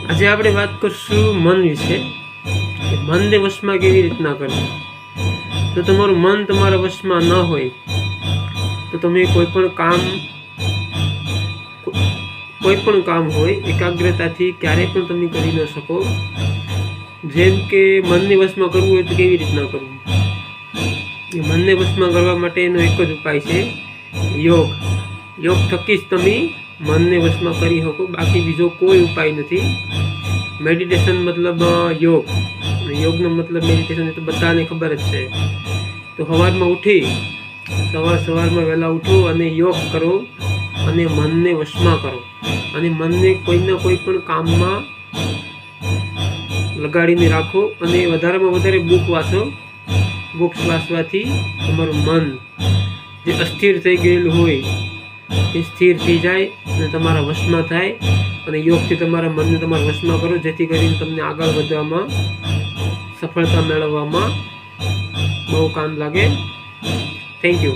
આજે આપણે વાત કરશું મન વિશે કે મનને વશમાં કેવી રીતના કરવું. જો તમારું મન તમારા વશમાં ન હોય તો તમે કોઈ પણ કામ હોય એકાગ્રતાથી ક્યારેય પણ તમે કરી ન શકો. જેમ કે મનને વશમાં કરવું હોય તો કેવી રીતના કરવું. મનને વશમાં કરવા માટેનો એક જ ઉપાય છે યોગ. યોગ થકી જ તમે મનને વશમાં કરી શકો, બાકી બીજો કોઈ ઉપાય નથી. મેડિટેશન મતલબ યોગ, યોગનો મતલબ મેડિટેશન, એ તો બધાને ખબર જ છે. તો સવારમાં વહેલા ઉઠો અને યોગ કરો અને મનને વશમાં કરો અને મનને કોઈના કોઈ પણ કામમાં લગાડીને રાખો અને વધારેમાં વધારે બુક વાંચો. બુક્સ વાંચવાથી તમારું મન જે અસ્થિર થઈ ગયેલું હોય એ સ્થિર થઈ જાય અને તમારા વશમાં થાય. અને યોગથી તમારા મનને તમારા વશમાં કરો, જેથી કરીને તમને આગળ વધવામાં, સફળતા મેળવવામાં બહુ કામ લાગે. Thank you.